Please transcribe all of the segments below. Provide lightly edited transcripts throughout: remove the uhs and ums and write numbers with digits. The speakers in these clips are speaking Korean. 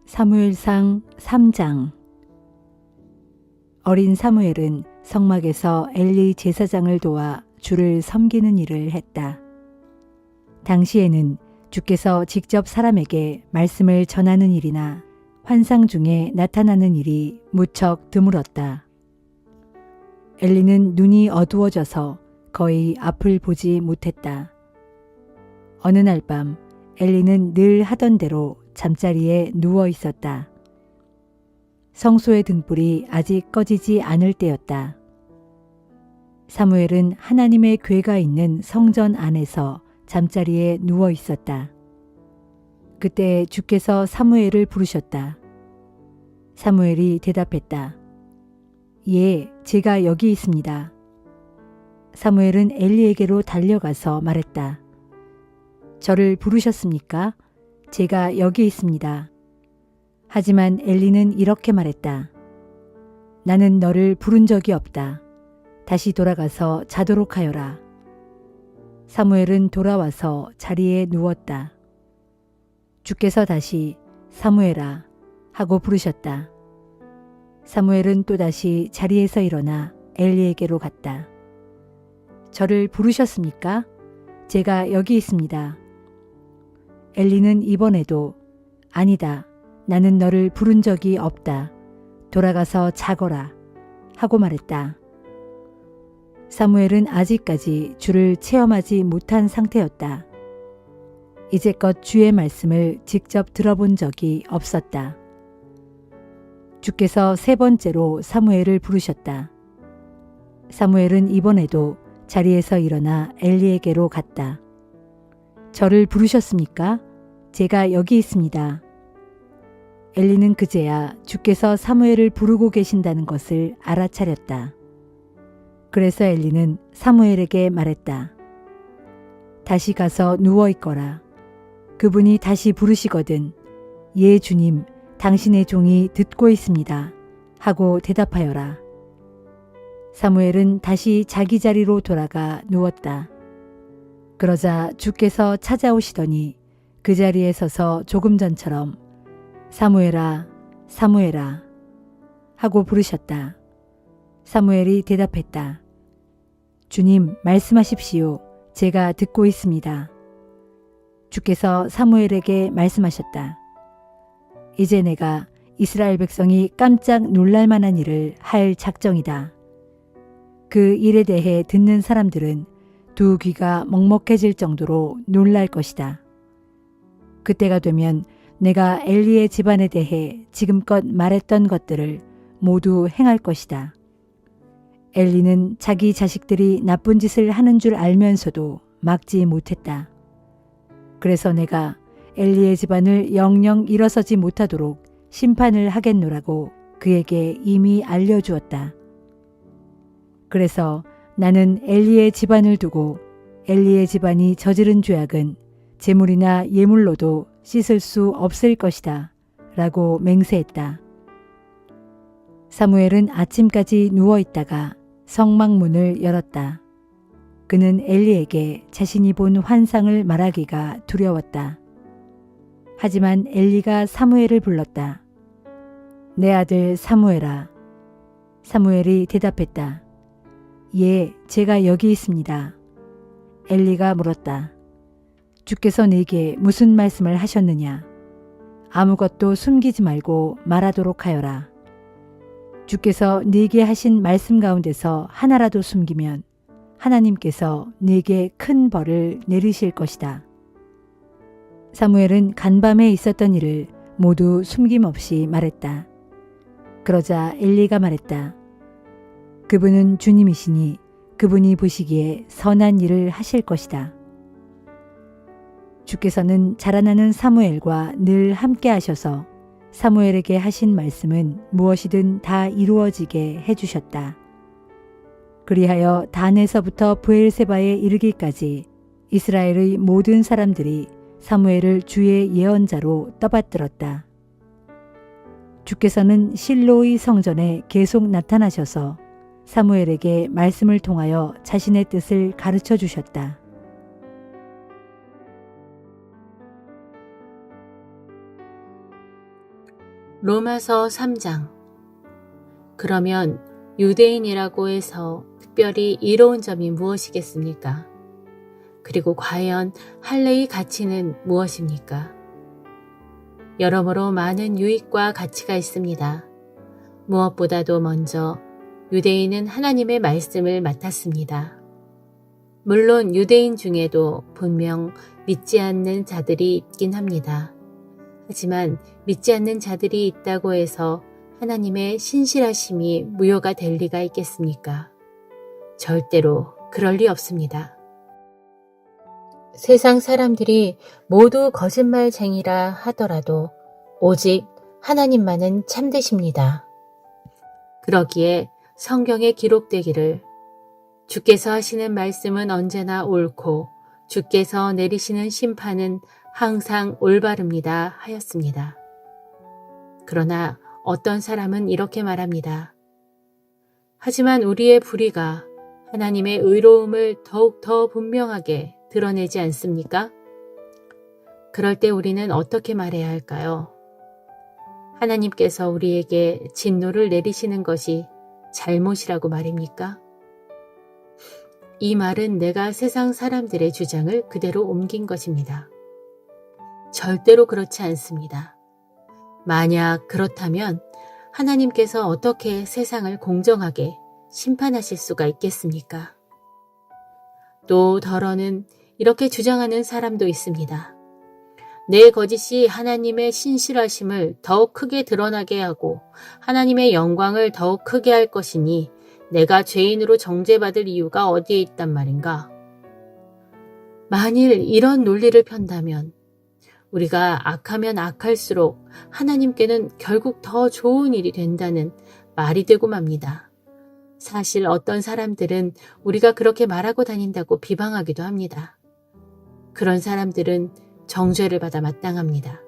사무엘상 3장. 어린 사무엘은 성막에서 엘리 제사장을 도와 주를 섬기는 일을 했다. 당시에는 주께서 직접 사람에게 말씀을 전하는 일이나 환상 중에 나타나는 일이 무척 드물었다. 엘리는 눈이 어두워져서 거의 앞을 보지 못했다. 어느 날 밤 엘리는 늘 하던 대로 잠자리에 누워 있었다. 성소의 등불이 아직 꺼지지 않을 때였다. 사무엘은 하나님의 궤가 있는 성전 안에서 잠자리에 누워 있었다. 그때 주께서 사무엘을 부르셨다. 사무엘이 대답했다. 예, 제가 여기 있습니다. 사무엘은 엘리에게로 달려가서 말했다. 저를 부르셨습니까? 제가 여기 있습니다. 하지만 엘리는 이렇게 말했다. 나는 너를 부른 적이 없다. 다시 돌아가서 자도록 하여라. 사무엘은 돌아와서 자리에 누웠다. 주께서 다시 사무엘아 하고 부르셨다. 사무엘은 또다시 자리에서 일어나 엘리에게로 갔다. 저를 부르셨습니까? 제가 여기 있습니다. 엘리는 이번에도 아니다. 나는 너를 부른 적이 없다. 돌아가서 자거라. 하고 말했다. 사무엘은 아직까지 주를 체험하지 못한 상태였다. 이제껏 주의 말씀을 직접 들어본 적이 없었다. 주께서 세 번째로 사무엘을 부르셨다. 사무엘은 이번에도 자리에서 일어나 엘리에게로 갔다. 저를 부르셨습니까? 제가 여기 있습니다. 엘리는 그제야 주께서 사무엘을 부르고 계신다는 것을 알아차렸다. 그래서 엘리는 사무엘에게 말했다. 다시 가서 누워있거라. 그분이 다시 부르시거든 예 주님 당신의 종이 듣고 있습니다. 하고 대답하여라. 사무엘은 다시 자기 자리로 돌아가 누웠다. 그러자 주께서 찾아오시더니 그 자리에 서서 조금 전처럼 사무엘아, 사무엘아 하고 부르셨다. 사무엘이 대답했다. 주님 말씀하십시오. 제가 듣고 있습니다. 주께서 사무엘에게 말씀하셨다. 이제 내가 이스라엘 백성이 깜짝 놀랄 만한 일을 할 작정이다. 그 일에 대해 듣는 사람들은 두 귀가 먹먹해질 정도로 놀랄 것이다. 그때가 되면 내가 엘리의 집안에 대해 지금껏 말했던 것들을 모두 행할 것이다. 엘리는 자기 자식들이 나쁜 짓을 하는 줄 알면서도 막지 못했다. 그래서 내가 엘리의 집안을 영영 일어서지 못하도록 심판을 하겠노라고 그에게 이미 알려주었다. 그래서 나는 엘리의 집안을 두고 엘리의 집안이 저지른 죄악은 제물이나 예물로도 씻을 수 없을 것이다. 라고 맹세했다. 사무엘은 아침까지 누워있다가 성막문을 열었다. 그는 엘리에게 자신이 본 환상을 말하기가 두려웠다. 하지만 엘리가 사무엘을 불렀다. 내 아들 사무엘아. 사무엘이 대답했다. 예, 제가 여기 있습니다. 엘리가 물었다. 주께서 네게 무슨 말씀을 하셨느냐? 아무것도 숨기지 말고 말하도록 하여라. 주께서 네게 하신 말씀 가운데서 하나라도 숨기면 하나님께서 네게 큰 벌을 내리실 것이다. 사무엘은 간밤에 있었던 일을 모두 숨김없이 말했다. 그러자 엘리가 말했다. 그분은 주님이시니 그분이 보시기에 선한 일을 하실 것이다. 주께서는 자라나는 사무엘과 늘 함께 하셔서 사무엘에게 하신 말씀은 무엇이든 다 이루어지게 해주셨다. 그리하여 단에서부터 브엘세바에 이르기까지 이스라엘의 모든 사람들이 사무엘을 주의 예언자로 떠받들었다. 주께서는 실로의 성전에 계속 나타나셔서 사무엘에게 말씀을 통하여 자신의 뜻을 가르쳐 주셨다. 로마서 3장. 그러면 유대인이라고 해서 특별히 이로운 점이 무엇이겠습니까? 그리고 과연 할례의 가치는 무엇입니까? 여러모로 많은 유익과 가치가 있습니다. 무엇보다도 먼저 유대인은 하나님의 말씀을 맡았습니다. 물론 유대인 중에도 분명 믿지 않는 자들이 있긴 합니다. 하지만 믿지 않는 자들이 있다고 해서 하나님의 신실하심이 무효가 될 리가 있겠습니까? 절대로 그럴 리 없습니다. 세상 사람들이 모두 거짓말쟁이라 하더라도 오직 하나님만은 참되십니다. 그러기에 성경에 기록되기를 주께서 하시는 말씀은 언제나 옳고 주께서 내리시는 심판은 항상 올바릅니다 하였습니다. 그러나 어떤 사람은 이렇게 말합니다. 하지만 우리의 불의가 하나님의 의로움을 더욱 더 분명하게 드러내지 않습니까? 그럴 때 우리는 어떻게 말해야 할까요? 하나님께서 우리에게 진노를 내리시는 것이 잘못이라고 말입니까? 이 말은 내가 세상 사람들의 주장을 그대로 옮긴 것입니다. 절대로 그렇지 않습니다. 만약 그렇다면 하나님께서 어떻게 세상을 공정하게 심판하실 수가 있겠습니까? 또 더러는 이렇게 주장하는 사람도 있습니다. 내 거짓이 하나님의 신실하심을 더욱 크게 드러나게 하고 하나님의 영광을 더욱 크게 할 것이니 내가 죄인으로 정죄받을 이유가 어디에 있단 말인가? 만일 이런 논리를 편다면 우리가 악하면 악할수록 하나님께는 결국 더 좋은 일이 된다는 말이 되고 맙니다. 사실 어떤 사람들은 우리가 그렇게 말하고 다닌다고 비방하기도 합니다. 그런 사람들은 정죄를 받아 마땅합니다.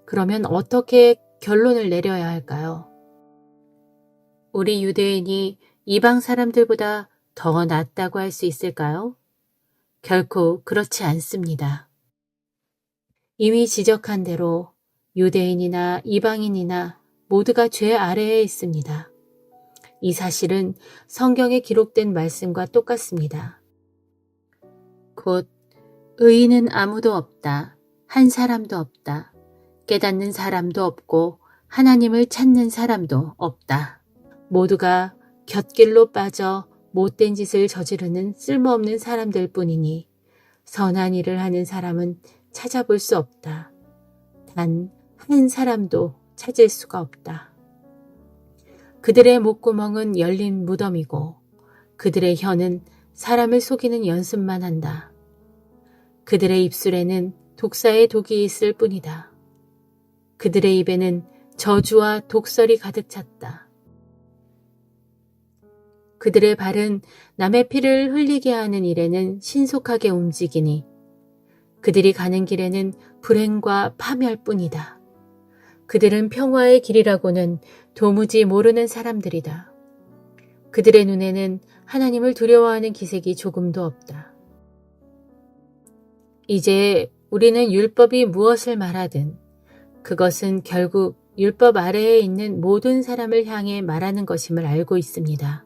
그러면 어떻게 결론을 내려야 할까요? 우리 유대인이 이방 사람들보다 더 낫다고 할 수 있을까요? 결코 그렇지 않습니다. 이미 지적한 대로 유대인이나 이방인이나 모두가 죄 아래에 있습니다. 이 사실은 성경에 기록된 말씀과 똑같습니다. 곧 의인은 아무도 없다. 한 사람도 없다. 깨닫는 사람도 없고 하나님을 찾는 사람도 없다. 모두가 곁길로 빠져 못된 짓을 저지르는 쓸모없는 사람들 뿐이니 선한 일을 하는 사람은 찾아볼 수 없다. 단 한 사람도 찾을 수가 없다. 그들의 목구멍은 열린 무덤이고 그들의 혀는 사람을 속이는 연습만 한다. 그들의 입술에는 독사의 독이 있을 뿐이다. 그들의 입에는 저주와 독설이 가득 찼다. 그들의 발은 남의 피를 흘리게 하는 일에는 신속하게 움직이니 그들이 가는 길에는 불행과 파멸뿐이다. 그들은 평화의 길이라고는 도무지 모르는 사람들이다. 그들의 눈에는 하나님을 두려워하는 기색이 조금도 없다. 이제 우리는 율법이 무엇을 말하든 그것은 결국 율법 아래에 있는 모든 사람을 향해 말하는 것임을 알고 있습니다.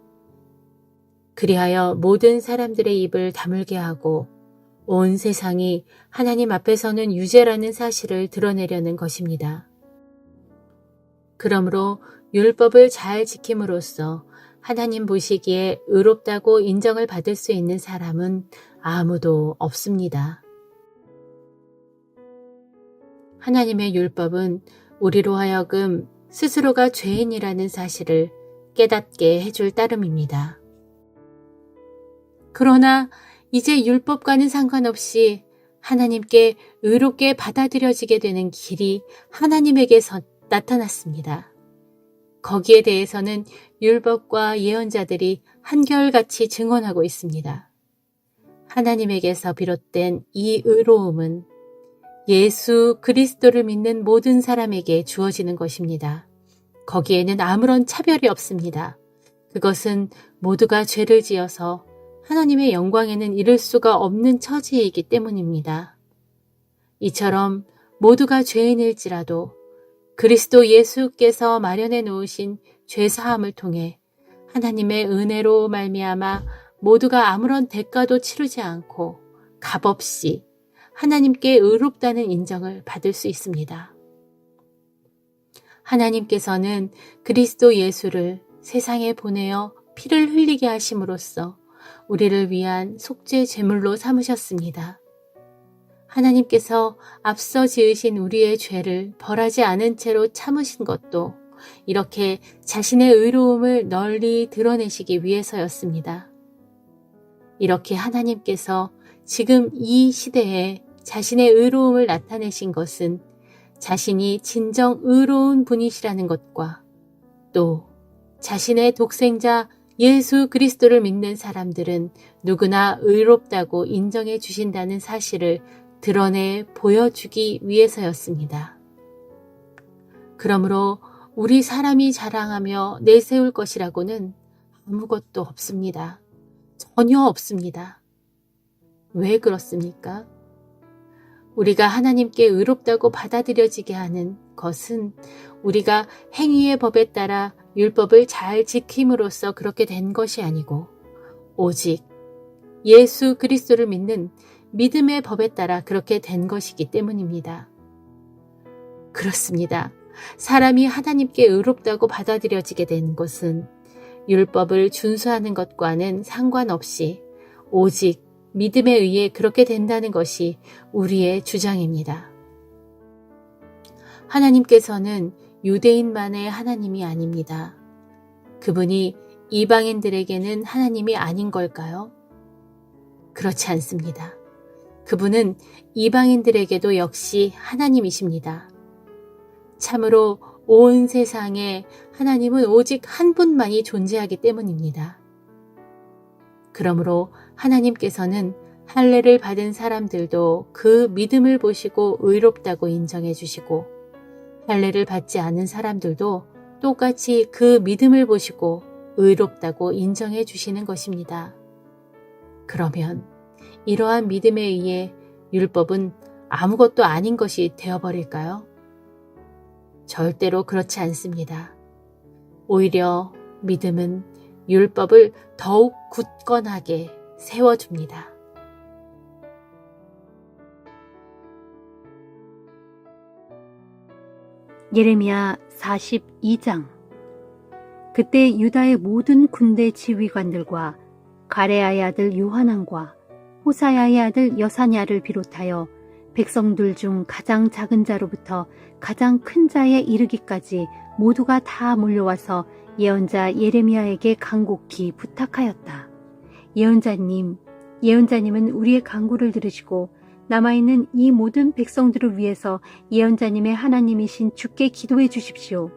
그리하여 모든 사람들의 입을 다물게 하고 온 세상이 하나님 앞에서는 유죄라는 사실을 드러내려는 것입니다. 그러므로 율법을 잘 지킴으로써 하나님 보시기에 의롭다고 인정을 받을 수 있는 사람은 아무도 없습니다. 하나님의 율법은 우리로 하여금 스스로가 죄인이라는 사실을 깨닫게 해줄 따름입니다. 그러나 이제 율법과는 상관없이 하나님께 의롭게 받아들여지게 되는 길이 하나님에게서 나타났습니다. 거기에 대해서는 율법과 예언자들이 한결같이 증언하고 있습니다. 하나님에게서 비롯된 이 의로움은 예수 그리스도를 믿는 모든 사람에게 주어지는 것입니다. 거기에는 아무런 차별이 없습니다. 그것은 모두가 죄를 지어서 하나님의 영광에는 이를 수가 없는 처지이기 때문입니다. 이처럼 모두가 죄인일지라도 그리스도 예수께서 마련해 놓으신 죄사함을 통해 하나님의 은혜로 말미암아 모두가 아무런 대가도 치르지 않고 값없이 하나님께 의롭다는 인정을 받을 수 있습니다. 하나님께서는 그리스도 예수를 세상에 보내어 피를 흘리게 하심으로써 우리를 위한 속죄 제물로 삼으셨습니다. 하나님께서 앞서 지으신 우리의 죄를 벌하지 않은 채로 참으신 것도 이렇게 자신의 의로움을 널리 드러내시기 위해서였습니다. 이렇게 하나님께서 지금 이 시대에 자신의 의로움을 나타내신 것은 자신이 진정 의로운 분이시라는 것과 또 자신의 독생자 예수 그리스도를 믿는 사람들은 누구나 의롭다고 인정해 주신다는 사실을 드러내 보여주기 위해서였습니다. 그러므로 우리 사람이 자랑하며 내세울 것이라고는 아무것도 없습니다. 전혀 없습니다. 왜 그렇습니까? 우리가 하나님께 의롭다고 받아들여지게 하는 것은 우리가 행위의 법에 따라 율법을 잘 지킴으로써 그렇게 된 것이 아니고 오직 예수 그리스도를 믿는 믿음의 법에 따라 그렇게 된 것이기 때문입니다. 그렇습니다. 사람이 하나님께 의롭다고 받아들여지게 된 것은 율법을 준수하는 것과는 상관없이 오직 믿음에 의해 그렇게 된다는 것이 우리의 주장입니다. 하나님께서는 유대인만의 하나님이 아닙니다. 그분이 이방인들에게는 하나님이 아닌 걸까요? 그렇지 않습니다. 그분은 이방인들에게도 역시 하나님이십니다. 참으로 온 세상에 하나님은 오직 한 분만이 존재하기 때문입니다. 그러므로 하나님께서는 할례를 받은 사람들도 그 믿음을 보시고 의롭다고 인정해 주시고 할례를 받지 않은 사람들도 똑같이 그 믿음을 보시고 의롭다고 인정해 주시는 것입니다. 그러면 이러한 믿음에 의해 율법은 아무것도 아닌 것이 되어버릴까요? 절대로 그렇지 않습니다. 오히려 믿음은 율법을 더욱 굳건하게 세워줍니다. 예레미야 42장. 그때 유다의 모든 군대 지휘관들과 가레아의 아들 요하난과 호사야의 아들 여사냐를 비롯하여 백성들 중 가장 작은 자로부터 가장 큰 자에 이르기까지 모두가 다 몰려와서 예언자 예레미야에게 간곡히 부탁하였다. 예언자님은 우리의 간구를 들으시고 남아있는 이 모든 백성들을 위해서 예언자님의 하나님이신 주께 기도해 주십시오.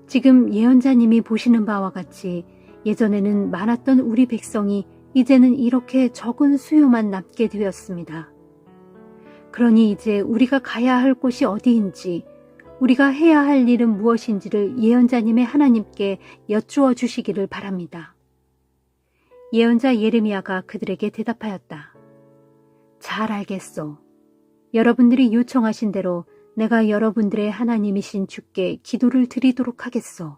지금 예언자님이 보시는 바와 같이 예전에는 많았던 우리 백성이 이제는 이렇게 적은 수요만 남게 되었습니다. 그러니 이제 우리가 가야 할 곳이 어디인지, 우리가 해야 할 일은 무엇인지를 예언자님의 하나님께 여쭈어 주시기를 바랍니다. 예언자 예레미야가 그들에게 대답하였다. 잘 알겠소. 여러분들이 요청하신 대로 내가 여러분들의 하나님이신 주께 기도를 드리도록 하겠소.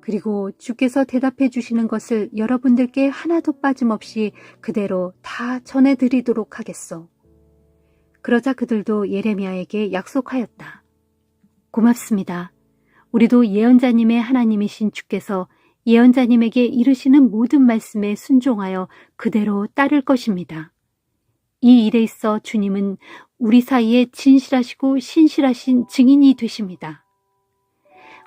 그리고 주께서 대답해 주시는 것을 여러분들께 하나도 빠짐없이 그대로 다 전해드리도록 하겠소. 그러자 그들도 예레미야에게 약속하였다. 고맙습니다. 우리도 예언자님의 하나님이신 주께서 예언자님에게 이르시는 모든 말씀에 순종하여 그대로 따를 것입니다. 이 일에 있어 주님은 우리 사이에 진실하시고 신실하신 증인이 되십니다.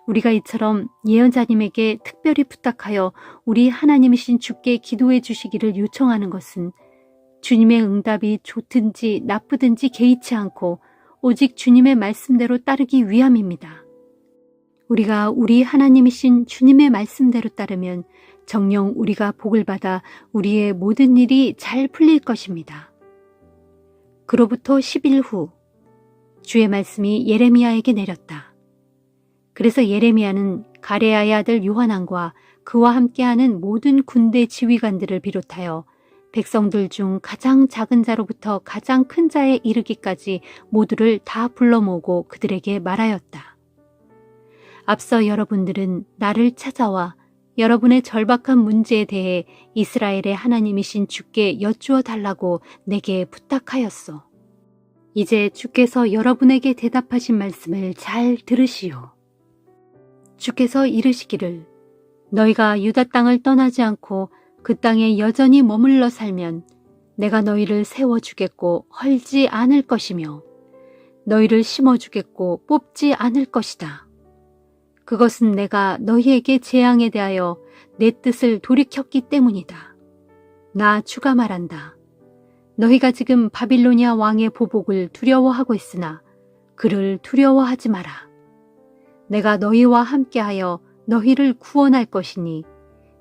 우리가 이처럼 예언자님에게 특별히 부탁하여 우리 하나님이신 주께 기도해 주시기를 요청하는 것은 주님의 응답이 좋든지 나쁘든지 개의치 않고 오직 주님의 말씀대로 따르기 위함입니다. 우리가 우리 하나님이신 주님의 말씀대로 따르면 정녕 우리가 복을 받아 우리의 모든 일이 잘 풀릴 것입니다. 그로부터 10일 후 주의 말씀이 예레미야에게 내렸다. 그래서 예레미야는 가레아의 아들 요하난과 그와 함께하는 모든 군대 지휘관들을 비롯하여 백성들 중 가장 작은 자로부터 가장 큰 자에 이르기까지 모두를 다 불러 모으고 그들에게 말하였다. 앞서 여러분들은 나를 찾아와 여러분의 절박한 문제에 대해 이스라엘의 하나님이신 주께 여쭈어 달라고 내게 부탁하였소. 이제 주께서 여러분에게 대답하신 말씀을 잘 들으시오. 주께서 이르시기를 너희가 유다 땅을 떠나지 않고 그 땅에 여전히 머물러 살면 내가 너희를 세워주겠고 헐지 않을 것이며 너희를 심어주겠고 뽑지 않을 것이다. 그것은 내가 너희에게 재앙에 대하여 내 뜻을 돌이켰기 때문이다. 나 주가 말한다. 너희가 지금 바빌로니아 왕의 보복을 두려워하고 있으나 그를 두려워하지 마라. 내가 너희와 함께하여 너희를 구원할 것이니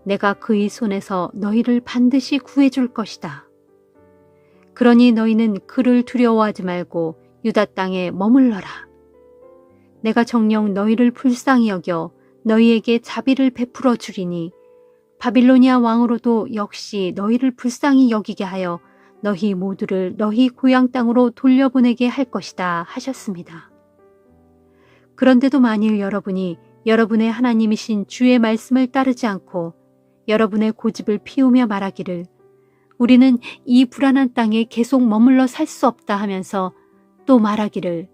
내가 그의 손에서 너희를 반드시 구해줄 것이다. 그러니 너희는 그를 두려워하지 말고 유다 땅에 머물러라. 내가 정녕 너희를 불쌍히 여겨 너희에게 자비를 베풀어 주리니 바빌로니아 왕으로도 역시 너희를 불쌍히 여기게 하여 너희 모두를 너희 고향 땅으로 돌려보내게 할 것이다 하셨습니다. 그런데도 만일 여러분이 여러분의 하나님이신 주의 말씀을 따르지 않고 여러분의 고집을 피우며 말하기를 우리는 이 불안한 땅에 계속 머물러 살 수 없다 하면서 또 말하기를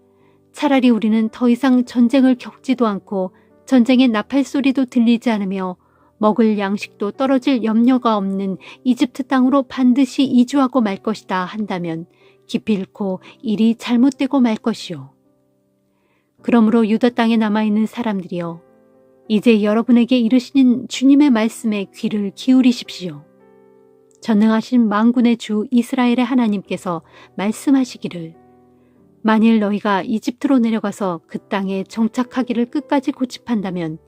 차라리 우리는 더 이상 전쟁을 겪지도 않고 전쟁의 나팔 소리도 들리지 않으며 먹을 양식도 떨어질 염려가 없는 이집트 땅으로 반드시 이주하고 말 것이다 한다면 기필코 일이 잘못되고 말 것이요. 그러므로 유다 땅에 남아있는 사람들이여 이제 여러분에게 이르시는 주님의 말씀에 귀를 기울이십시오. 전능하신 만군의 주 이스라엘의 하나님께서 말씀하시기를 만일 너희가 이집트로 내려가서 그 땅에 정착하기를 끝까지 고집한다면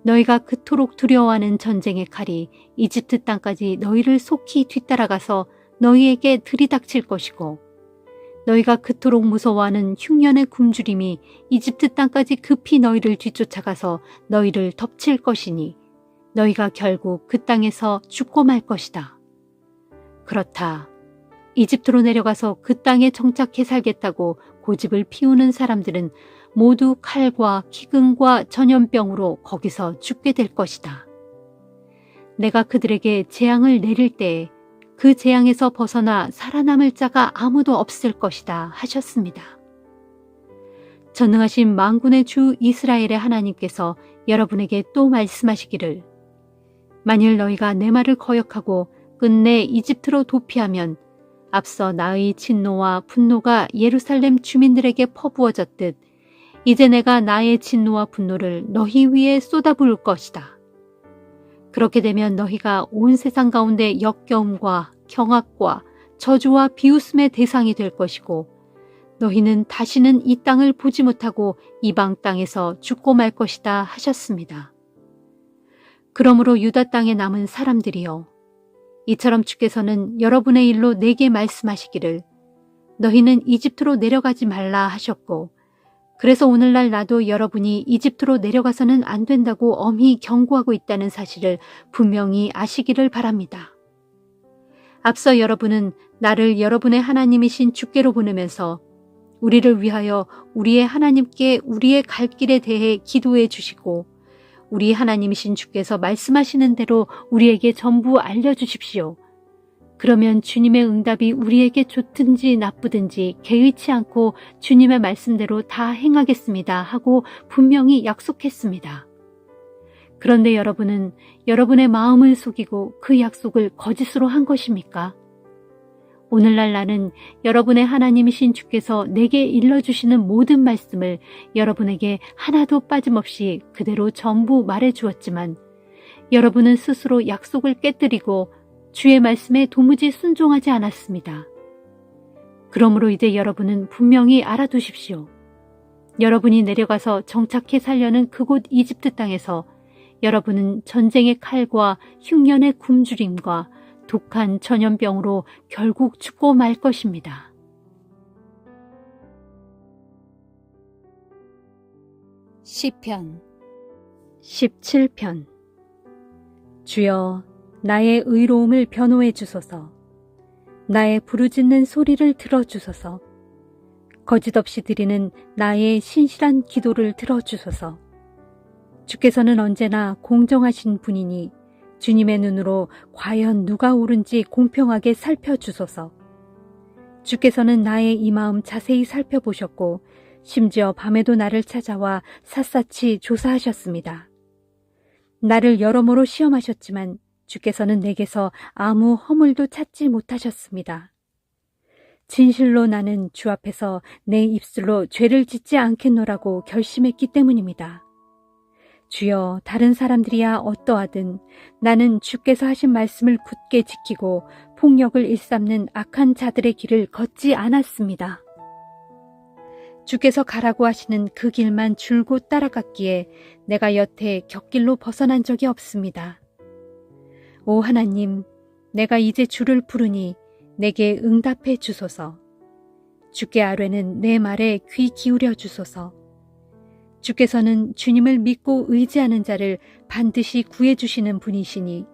너희가 그토록 두려워하는 전쟁의 칼이 이집트 땅까지 너희를 속히 뒤따라가서 너희에게 들이닥칠 것이고 너희가 그토록 무서워하는 흉년의 굶주림이 이집트 땅까지 급히 너희를 뒤쫓아가서 너희를 덮칠 것이니 너희가 결국 그 땅에서 죽고 말 것이다. 그렇다. 이집트로 내려가서 그 땅에 정착해 살겠다고 고집을 피우는 사람들은 모두 칼과 기근과 전염병으로 거기서 죽게 될 것이다. 내가 그들에게 재앙을 내릴 때에 그 재앙에서 벗어나 살아남을 자가 아무도 없을 것이다 하셨습니다. 전능하신 만군의 주 이스라엘의 하나님께서 여러분에게 또 말씀하시기를 만일 너희가 내 말을 거역하고 끝내 이집트로 도피하면 앞서 나의 진노와 분노가 예루살렘 주민들에게 퍼부어졌듯 이제 내가 나의 진노와 분노를 너희 위에 쏟아부을 것이다. 그렇게 되면 너희가 온 세상 가운데 역겨움과 경악과 저주와 비웃음의 대상이 될 것이고 너희는 다시는 이 땅을 보지 못하고 이방 땅에서 죽고 말 것이다 하셨습니다. 그러므로 유다 땅에 남은 사람들이여 이처럼 주께서는 여러분의 일로 내게 말씀하시기를 너희는 이집트로 내려가지 말라 하셨고 그래서 오늘날 나도 여러분이 이집트로 내려가서는 안 된다고 엄히 경고하고 있다는 사실을 분명히 아시기를 바랍니다. 앞서 여러분은 나를 여러분의 하나님이신 주께로 보내면서 우리를 위하여 우리의 하나님께 우리의 갈 길에 대해 기도해 주시고 우리 하나님이신 주께서 말씀하시는 대로 우리에게 전부 알려주십시오. 그러면 주님의 응답이 우리에게 좋든지 나쁘든지 개의치 않고 주님의 말씀대로 다 행하겠습니다 하고 분명히 약속했습니다. 그런데 여러분은 여러분의 마음을 속이고 그 약속을 거짓으로 한 것입니까? 오늘날 나는 여러분의 하나님이신 주께서 내게 일러주시는 모든 말씀을 여러분에게 하나도 빠짐없이 그대로 전부 말해 주었지만 여러분은 스스로 약속을 깨뜨리고 주의 말씀에 도무지 순종하지 않았습니다. 그러므로 이제 여러분은 분명히 알아두십시오. 여러분이 내려가서 정착해 살려는 그곳 이집트 땅에서 여러분은 전쟁의 칼과 흉년의 굶주림과 독한 전염병으로 결국 죽고 말 것입니다. 시편 17편 주여 나의 의로움을 변호해 주소서. 나의 부르짖는 소리를 들어주소서. 거짓없이 드리는 나의 신실한 기도를 들어주소서. 주께서는 언제나 공정하신 분이니 주님의 눈으로 과연 누가 옳은지 공평하게 살펴주소서. 주께서는 나의 이 마음 자세히 살펴보셨고 심지어 밤에도 나를 찾아와 샅샅이 조사하셨습니다. 나를 여러모로 시험하셨지만 주께서는 내게서 아무 허물도 찾지 못하셨습니다. 진실로 나는 주 앞에서 내 입술로 죄를 짓지 않겠노라고 결심했기 때문입니다. 주여, 다른 사람들이야 어떠하든 나는 주께서 하신 말씀을 굳게 지키고 폭력을 일삼는 악한 자들의 길을 걷지 않았습니다. 주께서 가라고 하시는 그 길만 줄곧 따라갔기에 내가 여태 곁길로 벗어난 적이 없습니다. 오 하나님, 내가 이제 주를 부르니 내게 응답해 주소서. 주께 아뢰는 내 말에 귀 기울여 주소서. 주께서는 주님을 믿고 의지하는 자를 반드시 구해주시는 분이시니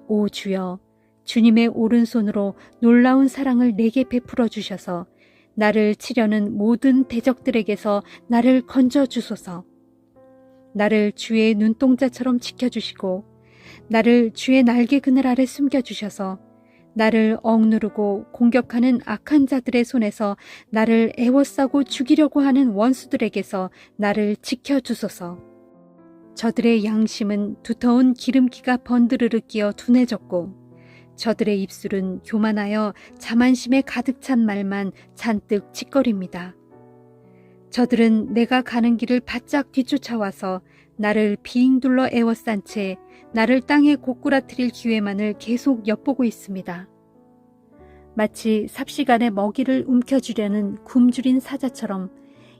오 주여, 주님의 오른손으로 놀라운 사랑을 내게 베풀어 주셔서 나를 치려는 모든 대적들에게서 나를 건져 주소서. 나를 주의 눈동자처럼 지켜주시고 나를 주의 날개 그늘 아래 숨겨주셔서 나를 억누르고 공격하는 악한 자들의 손에서 나를 애워싸고 죽이려고 하는 원수들에게서 나를 지켜주소서. 저들의 양심은 두터운 기름기가 번드르르 끼어 둔해졌고 저들의 입술은 교만하여 자만심에 가득 찬 말만 잔뜩 짓거립니다. 저들은 내가 가는 길을 바짝 뒤쫓아와서 나를 빙둘러 애워싼 채 나를 땅에 고꾸라뜨릴 기회만을 계속 엿보고 있습니다. 마치 삽시간에 먹이를 움켜쥐려는 굶주린 사자처럼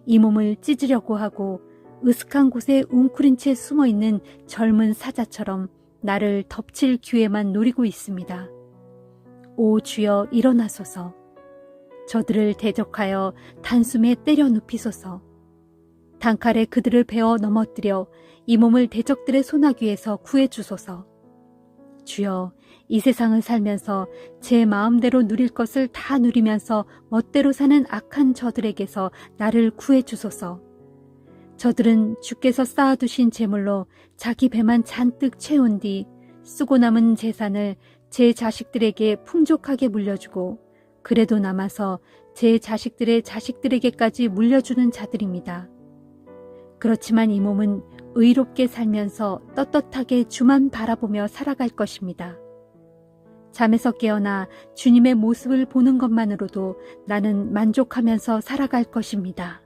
이 몸을 찢으려고 하고 으슥한 곳에 웅크린 채 숨어있는 젊은 사자처럼 나를 덮칠 기회만 노리고 있습니다. 오 주여, 일어나소서. 저들을 대적하여 단숨에 때려 눕히소서. 단칼에 그들을 베어 넘어뜨려 이 몸을 대적들의 소나귀에서 구해주소서. 주여, 이 세상을 살면서 제 마음대로 누릴 것을 다 누리면서 멋대로 사는 악한 저들에게서 나를 구해주소서. 저들은 주께서 쌓아두신 재물로 자기 배만 잔뜩 채운 뒤 쓰고 남은 재산을 제 자식들에게 풍족하게 물려주고 그래도 남아서 제 자식들의 자식들에게까지 물려주는 자들입니다. 그렇지만 이 몸은 의롭게 살면서 떳떳하게 주만 바라보며 살아갈 것입니다. 잠에서 깨어나 주님의 모습을 보는 것만으로도 나는 만족하면서 살아갈 것입니다.